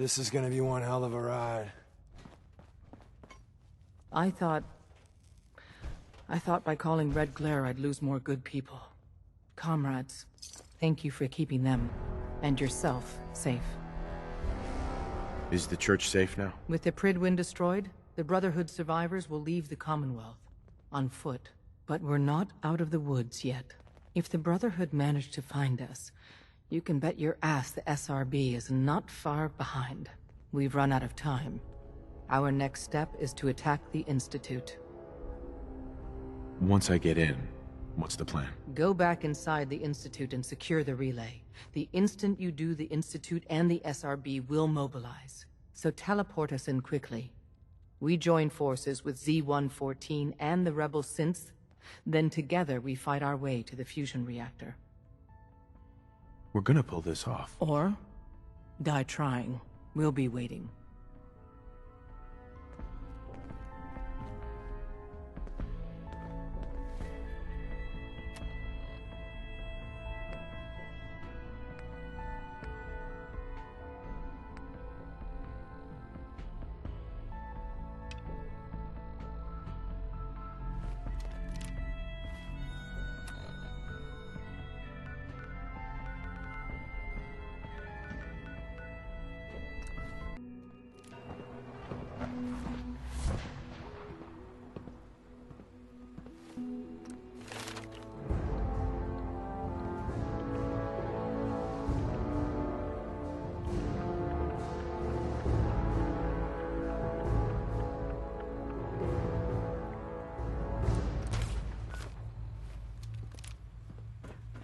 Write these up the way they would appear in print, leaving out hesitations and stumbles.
This is gonna be one hell of a ride. I thought by calling Red Glare I'd lose more good people. Comrades, thank you for keeping them, and yourself, safe. Is the church safe now? With the Prydwen destroyed, the Brotherhood survivors will leave the Commonwealth. On foot. But we're not out of the woods yet. If the Brotherhood managed to find us, you can bet your ass the SRB is not far behind. We've run out of time. Our next step is to attack the Institute. Once I get in, what's the plan? Go back inside the Institute and secure the relay. The instant you do, the Institute and the SRB will mobilize. So teleport us in quickly. We join forces with Z-114 and the rebel synths, then together we fight our way to the fusion reactor. We're gonna pull this off. Or die trying. We'll be waiting.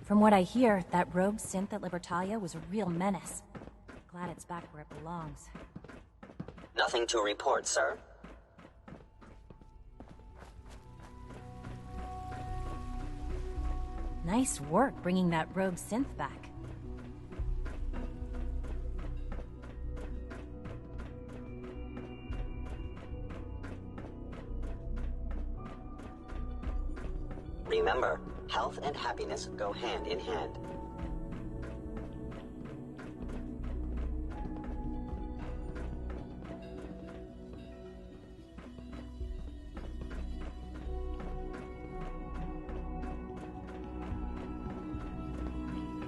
From what I hear, that rogue synth at Libertalia was a real menace. Glad it's back where it belongs. Nothing to report, sir. Nice work bringing that rogue synth back. Remember, health and happiness go hand in hand.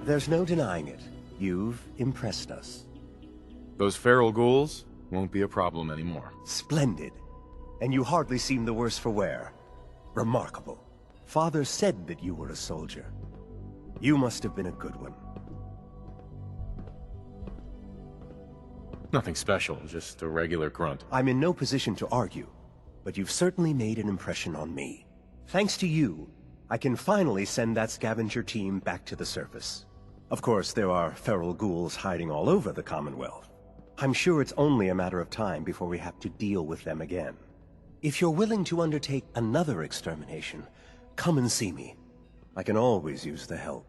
There's no denying it. You've impressed us. Those feral ghouls won't be a problem anymore. Splendid. And you hardly seem the worse for wear. Remarkable. Father said that you were a soldier. You must have been a good one. Nothing special, just a regular grunt. I'm in no position to argue, but you've certainly made an impression on me. Thanks to you, I can finally send that scavenger team back to the surface. Of course, there are feral ghouls hiding all over the Commonwealth. I'm sure it's only a matter of time before we have to deal with them again. If you're willing to undertake another extermination, come and see me. I can always use the help.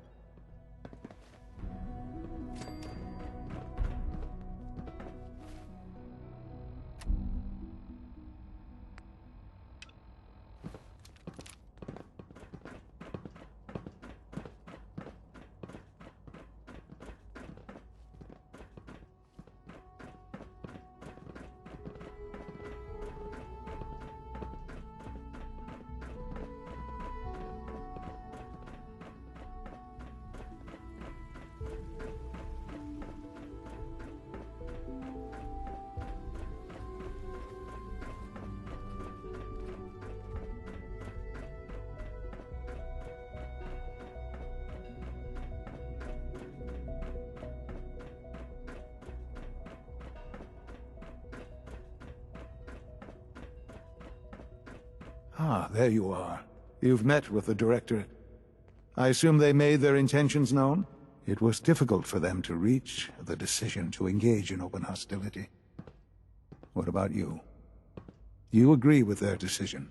Ah, there you are. You've met with the Directorate. I assume they made their intentions known? It was difficult for them to reach the decision to engage in open hostility. What about you? You agree with their decision?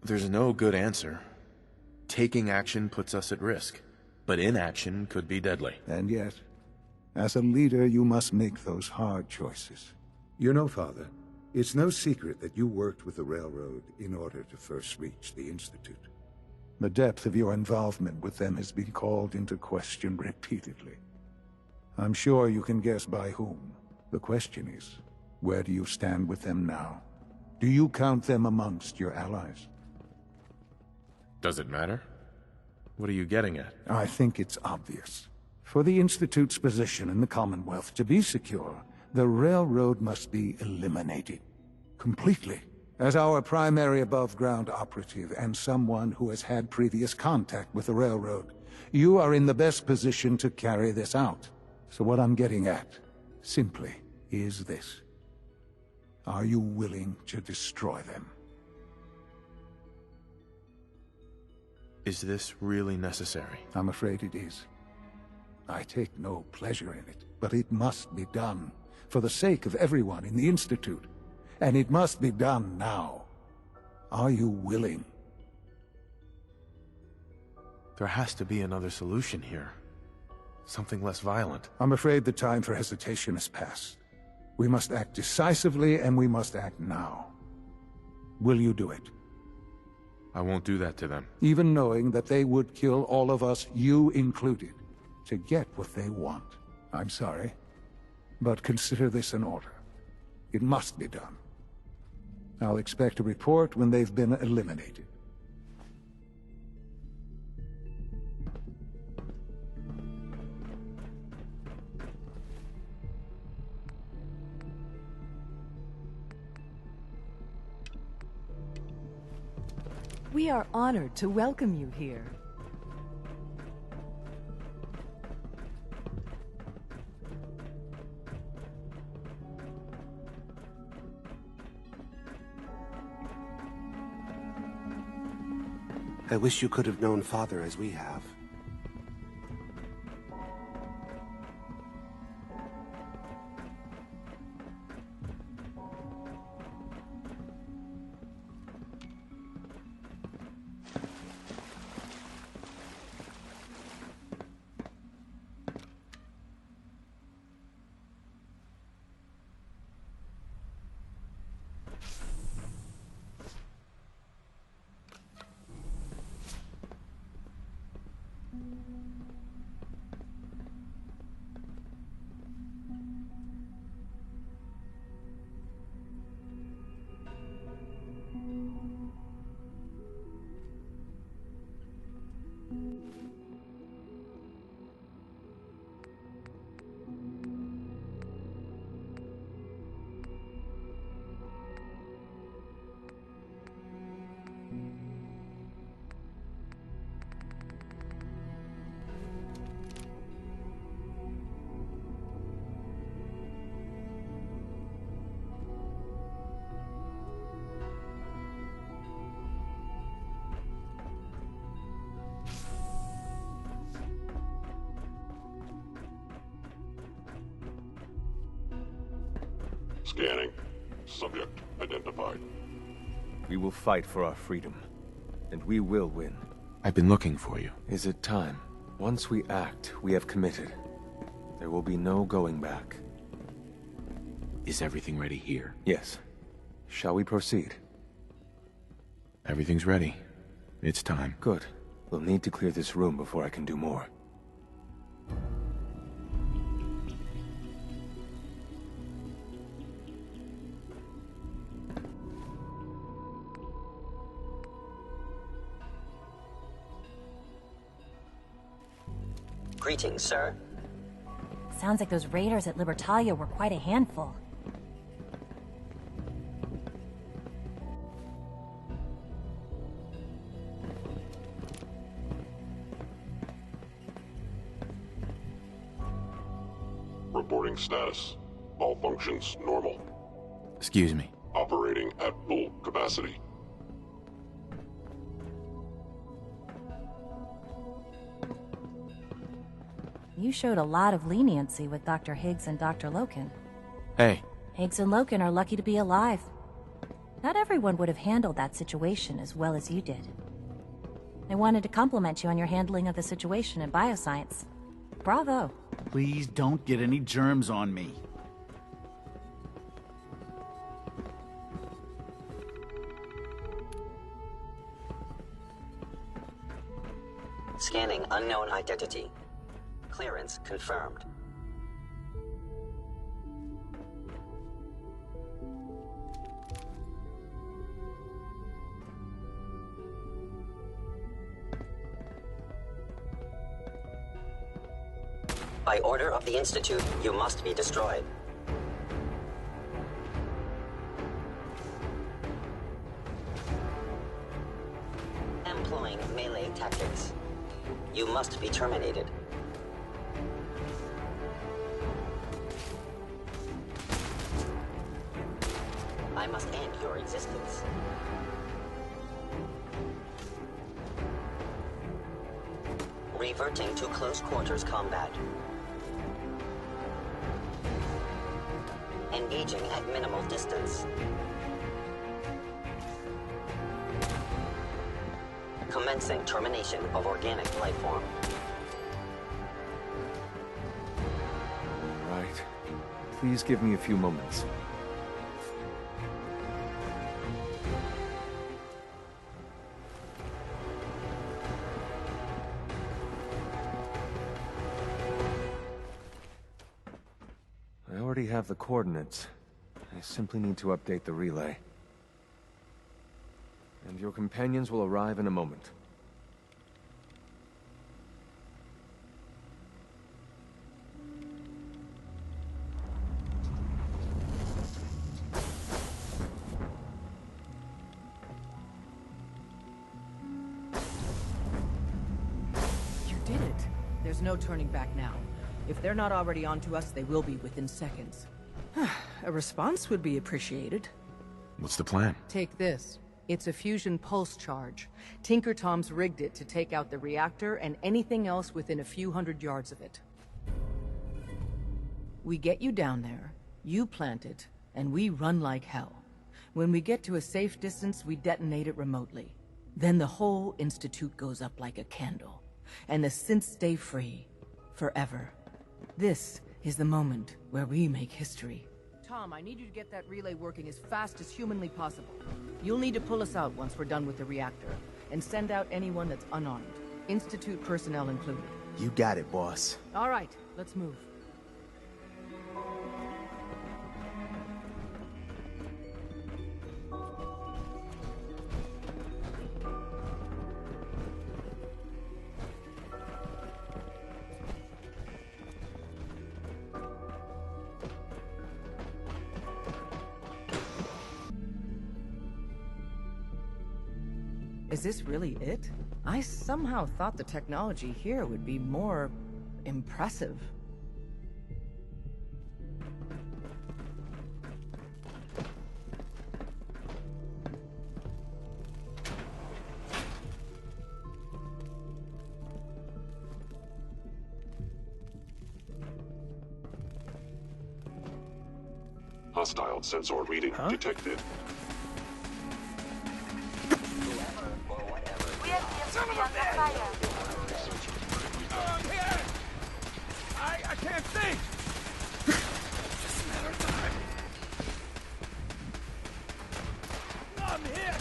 There's no good answer. Taking action puts us at risk, but inaction could be deadly. And yet, as a leader, you must make those hard choices. You know, Father, it's no secret that you worked with the Railroad in order to first reach the Institute. The depth of your involvement with them has been called into question repeatedly. I'm sure you can guess by whom. The question is, where do you stand with them now? Do you count them amongst your allies? Does it matter? What are you getting at? I think it's obvious. For the Institute's position in the Commonwealth to be secure, the Railroad must be eliminated. Completely. As our primary above-ground operative and someone who has had previous contact with the Railroad, you are in the best position to carry this out. So what I'm getting at, simply, is this. Are you willing to destroy them? Is this really necessary? I'm afraid it is. I take no pleasure in it, but it must be done, for the sake of everyone in the Institute. And it must be done now. Are you willing? There has to be another solution here. Something less violent. I'm afraid the time for hesitation has passed. We must act decisively, and we must act now. Will you do it? I won't do that to them. Even knowing that they would kill all of us, you included, to get what they want. I'm sorry, but consider this an order. It must be done. I'll expect a report when they've been eliminated. We are honored to welcome you here. I wish you could have known Father as we have. Scanning. Subject identified. We will fight for our freedom, and we will win. I've been looking for you. Is it time? Once we act, we have committed. There will be no going back. Is everything ready here? Yes. Shall we proceed? Everything's ready. It's time. Good. We'll need to clear this room before I can do more. Greetings, sir. Sounds like those raiders at Libertalia were quite a handful. Reporting status. All functions normal. Excuse me. Operating at full capacity. You showed a lot of leniency with Dr. Higgs and Dr. Loken. Hey. Higgs and Loken are lucky to be alive. Not everyone would have handled that situation as well as you did. I wanted to compliment you on your handling of the situation in bioscience. Bravo. Please don't get any germs on me. Scanning unknown identity. Clearance confirmed. By order of the Institute, you must be destroyed. Employing melee tactics. You must be terminated. I must end your existence. Reverting to close quarters combat. Engaging at minimal distance. Commencing termination of organic life form. All right. Please give me a few moments. I already have the coordinates. I simply need to update the relay. And your companions will arrive in a moment. You did it. There's no turning back now. If they're not already onto us, they will be within seconds. A response would be appreciated. What's the plan? Take this. It's a fusion pulse charge. Tinker Tom's rigged it to take out the reactor and anything else within a few hundred yards of it. We get you down there, you plant it, and we run like hell. When we get to a safe distance, we detonate it remotely. Then the whole Institute goes up like a candle, and the synths stay free. Forever. This is the moment where we make history. Tom, I need you to get that relay working as fast as humanly possible. You'll need to pull us out once we're done with the reactor, and send out anyone that's unarmed. Institute personnel included. You got it, boss. All right, let's move. Is this really it? I somehow thought the technology here would be more impressive. Hostile sensor reading detected. I can't think! Just a matter of time. I'm hit!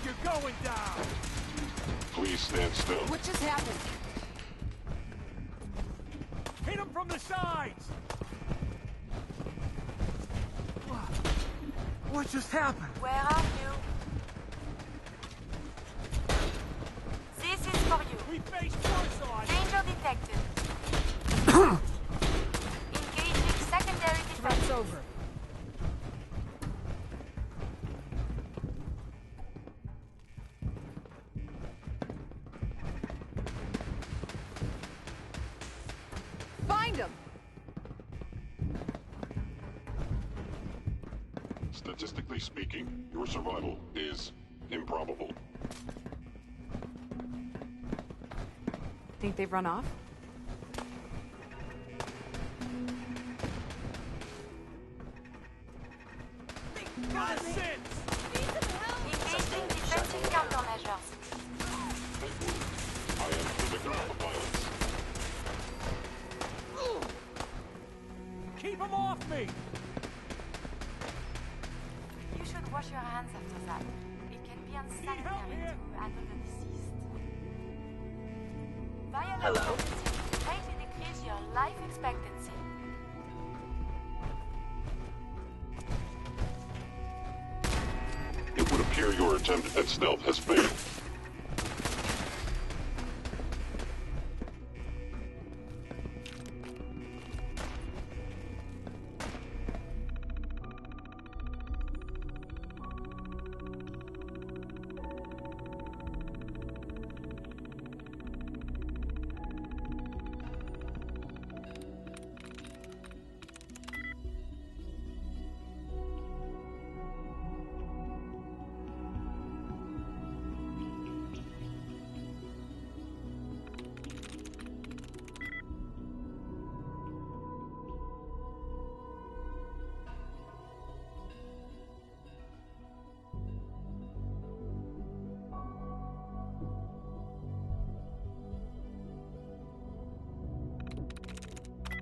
You're going down! Please stand still. What just happened? Hit him from the sides! What just happened? Where are you? This is for you. We face force on! Danger detected. Engaging secondary defense. Threat's over. Find him! Statistically speaking, your survival is improbable. Think they've run off? Engaging defensive countermeasures. I am the victim of violence. Keep him off me! You should wash your hands after that. It can be unsanitary to handle the deceased. Violent Hello? pregnancy will greatly decrease your life expectancy. It would appear your attempt at stealth has failed.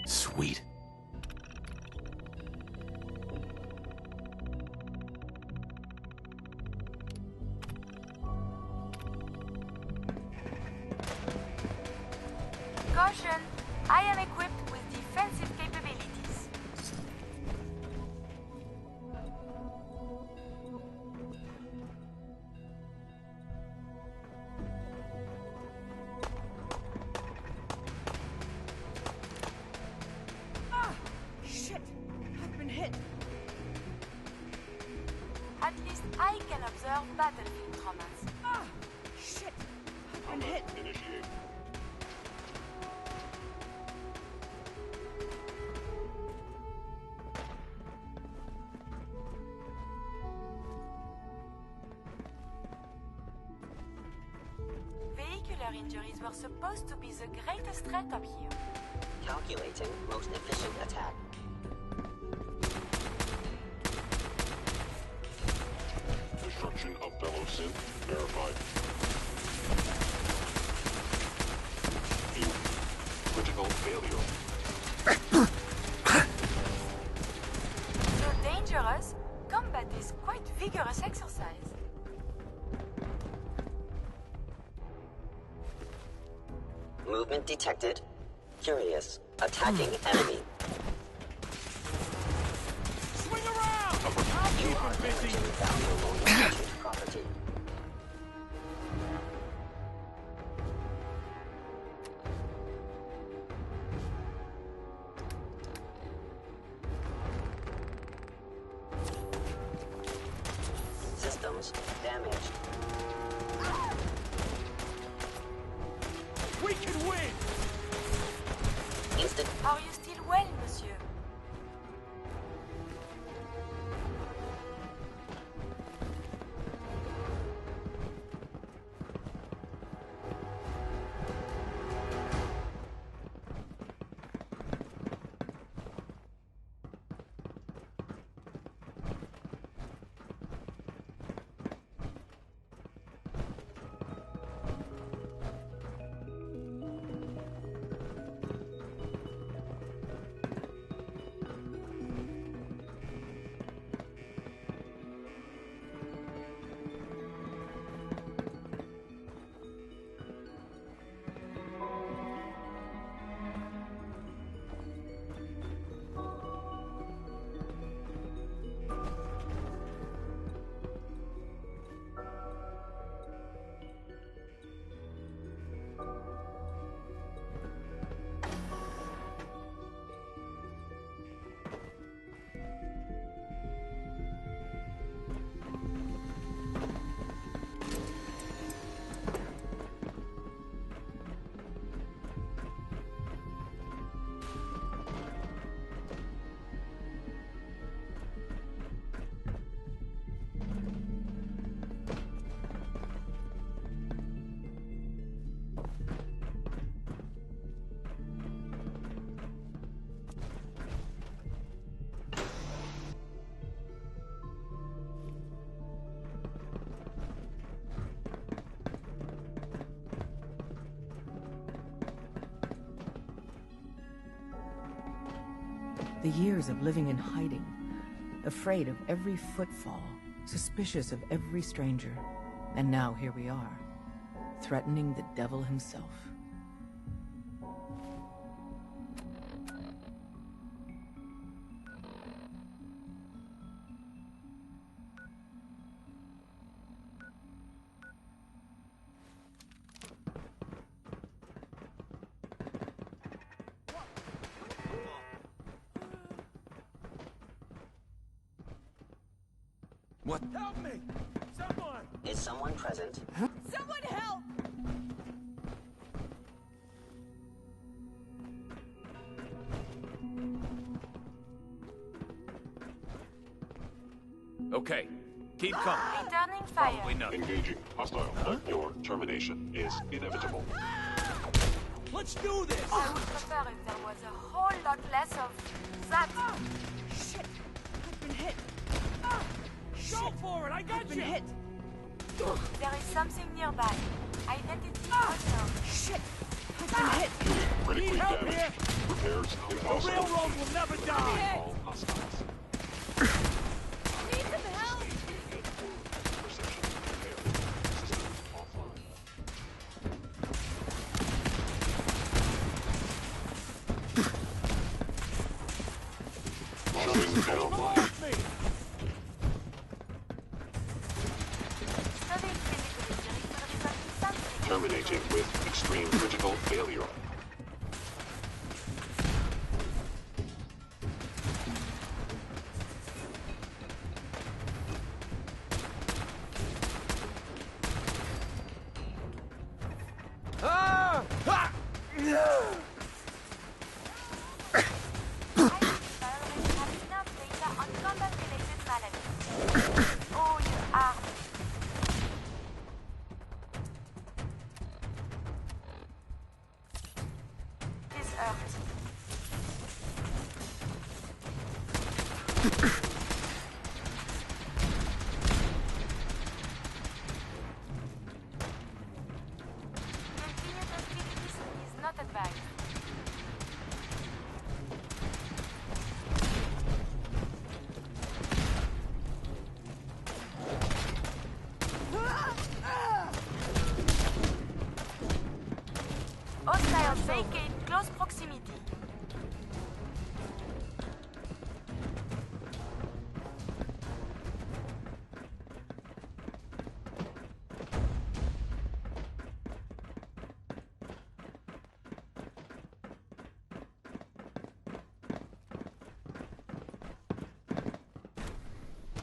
Sweet. Caution! I am equipped with defensive capabilities. Shit! I've been hit. At least I can observe battlefield traumas. Shit! I've been hit. Initiate. Vehicular injuries were supposed to be the greatest threat up here. Calculating most efficient attack. Destruction of fellow synth verified. Critical failure. Though dangerous, combat is quite vigorous exercise. Movement detected. Curious. Attacking enemy. Swing around! I'll You keep are him busy. damaging valuable intellectual property. Systems damaged. We can win! Instant. Are you still well, monsieur? The years of living in hiding, afraid of every footfall, suspicious of every stranger. And now here we are, threatening the devil himself. What? Help me! Someone! Is someone present? Someone help! Okay. Keep coming. Returning fire. Probably nothing. Engaging. Hostile. Your termination is inevitable. Let's do this! I would prefer if there was a whole lot less of that. Shit! I've been hit. Go for it! I got I've been you! hit. There is something nearby. Identity unknown. Shit! I've been hit. Critically Need help damaged. here? Repairs The impossible. railroad will never die! All hostiles. Need some help! Perception impaired. System offline. Shutting down line. Help me! Studying physical injury will result in something. Terminating with extreme critical failure. Ah! Ah! Oh, you are. This hurts. Continued hostilities is not advised. Hostiles vacate close proximity.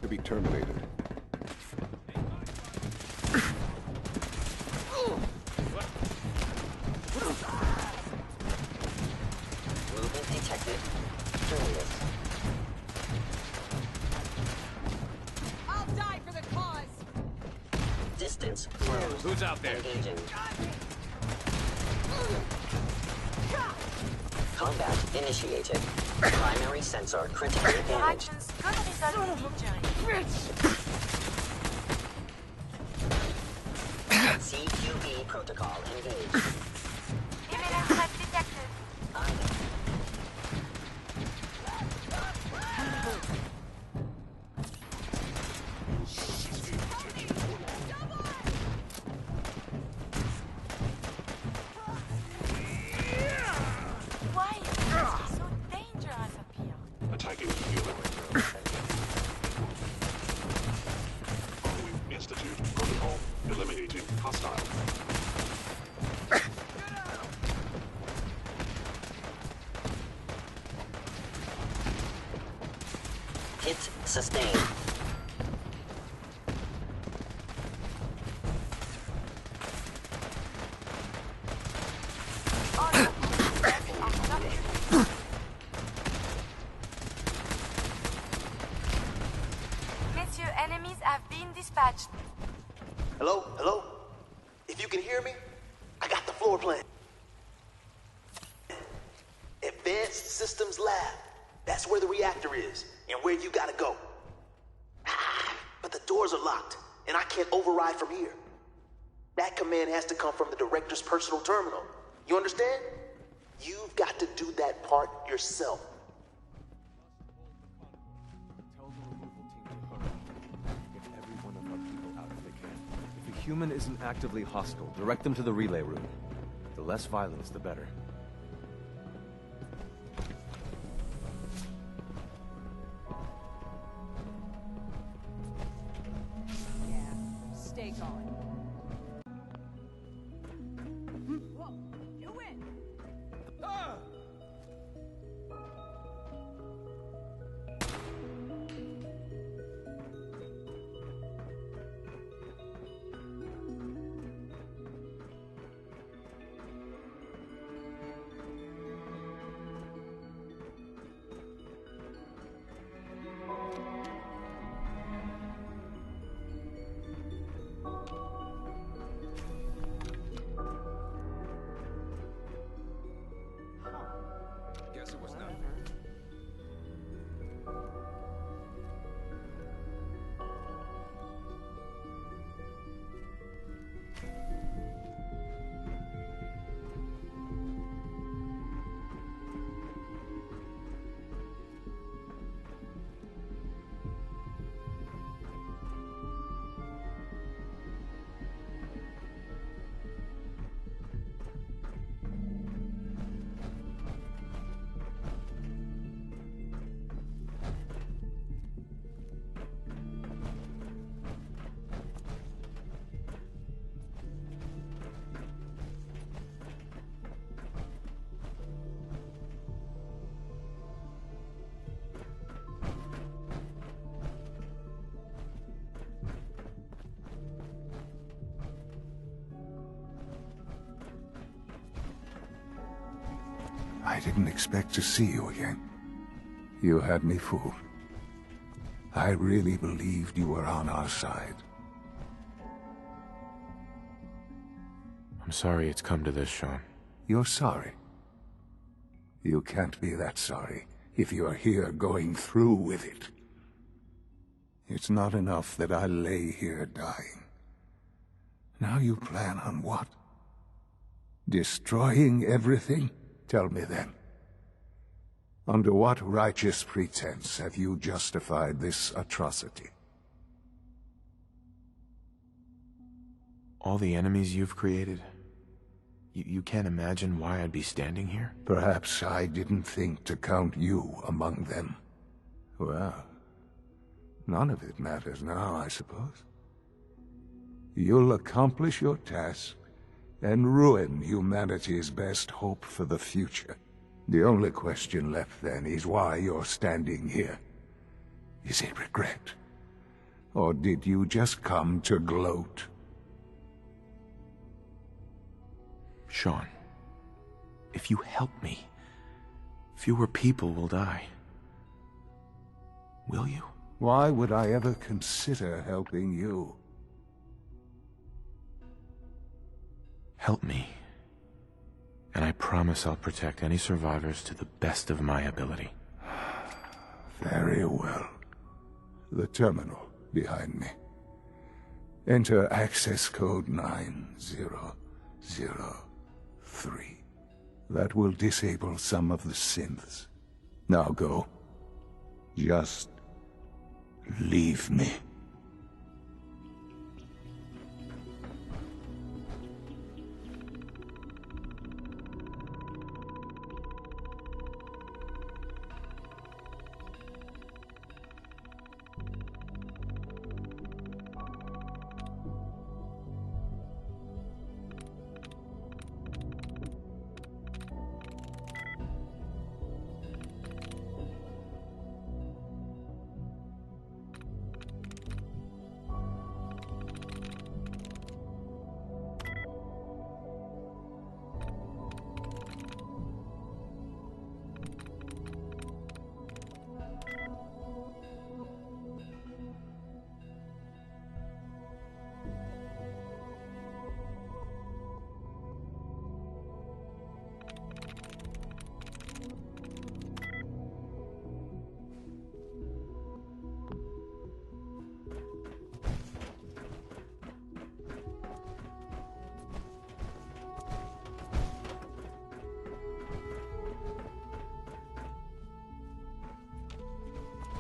To be terminated. Movement detected. Curious. I'll die for the cause! Distance. Who's out there? Engaging. Combat initiated. Primary sensor critically Your damaged. actions could result in injury. CQB protocol engaged. Imminent threat detected. Why is this so dangerous up here? Attacking human. Following Institute protocol. Eliminating hostile. Hit sustained. Messieurs, enemies have been dispatched. Hello? Hello? If you can hear me, I got the floor plan. Advanced Systems Lab. That's where the reactor is, and where you gotta go. But the doors are locked, and I can't override from here. That command has to come from the director's personal terminal. You understand? You've got to do that part yourself. Tell the removal team to hurry. Get every one of our people out if they can. If a human isn't actively hostile, direct them to the relay room. The less violence, the better. Stay going. Whoa, you win! I didn't expect to see you again. You had me fooled. I really believed you were on our side. I'm sorry it's come to this, Sean. You're sorry? You can't be that sorry if you're here going through with it. It's not enough that I lay here dying. Now you plan on what? Destroying everything? Tell me then. Under what righteous pretense have you justified this atrocity? All the enemies you've created? You can't imagine why I'd be standing here? Perhaps I didn't think to count you among them. Well, none of it matters now, I suppose. You'll accomplish your task and ruin humanity's best hope for the future. The only question left then is why you're standing here. Is it regret? Or did you just come to gloat? Sean, if you help me, fewer people will die. Will you? Why would I ever consider helping you? Help me, and I promise I'll protect any survivors to the best of my ability. Very well. The terminal behind me. Enter access code 9003. That will disable some of the synths. Now go. Just leave me.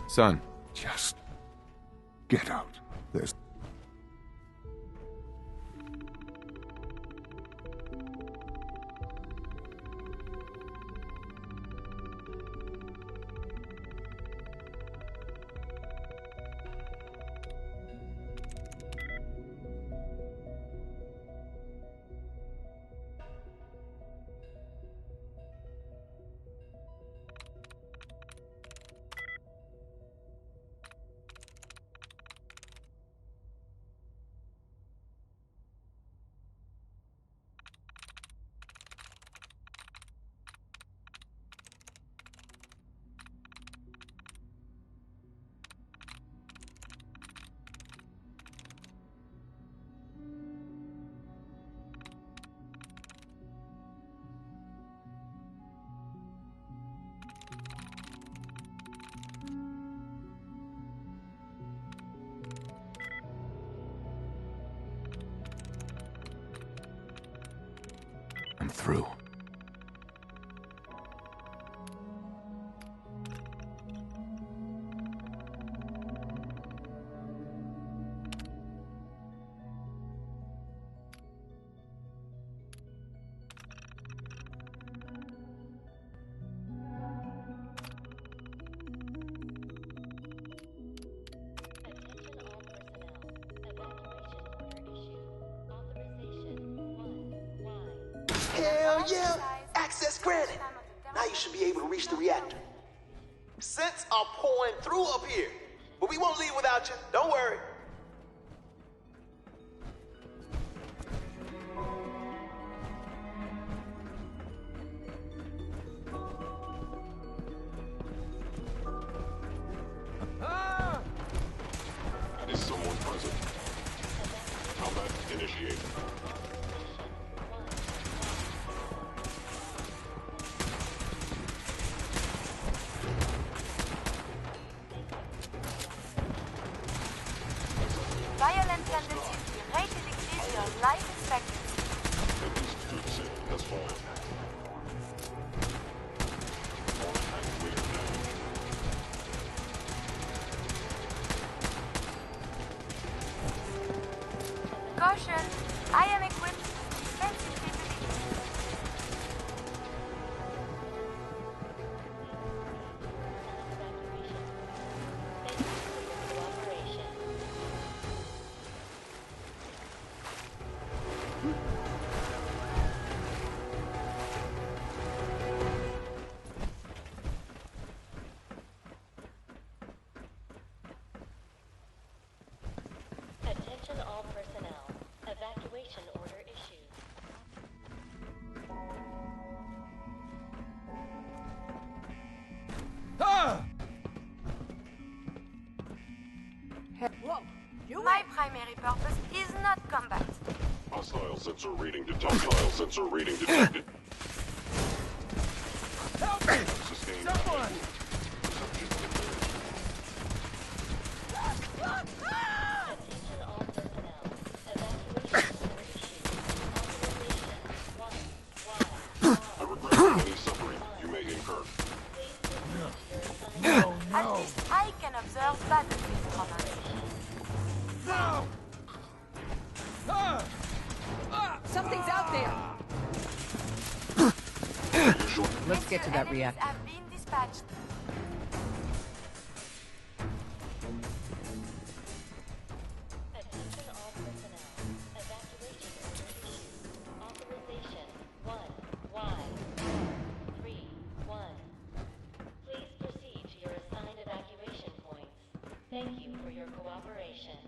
Son. Just get out. There's... I'm through. Hell yeah! Access granted. Now you should be able to reach the reactor. Scents are pouring through up here, but we won't leave without you. Don't worry. initiated. Violent tendencies will greatly decrease your life expectancy. At least 2% has fallen. Caution! I am equipped with defensive capabilities. Attention all personnel. Evacuation order issued. Ah! Whoa! My primary purpose is not combat. Hostile sensor reading detected. Hostile sensor reading detected. Help me! Sustained. Someone! Attention all personnel. Evacuation order issued. I regret any suffering you may incur. At least I can observe battlefield combat. No! Ah! Ah! Something's out there! Let's get to that Enemies reactor. have been dispatched. Attention all personnel. Evacuation order issued. Authorization 1Y31. Please proceed to your assigned evacuation points. Thank you for your cooperation.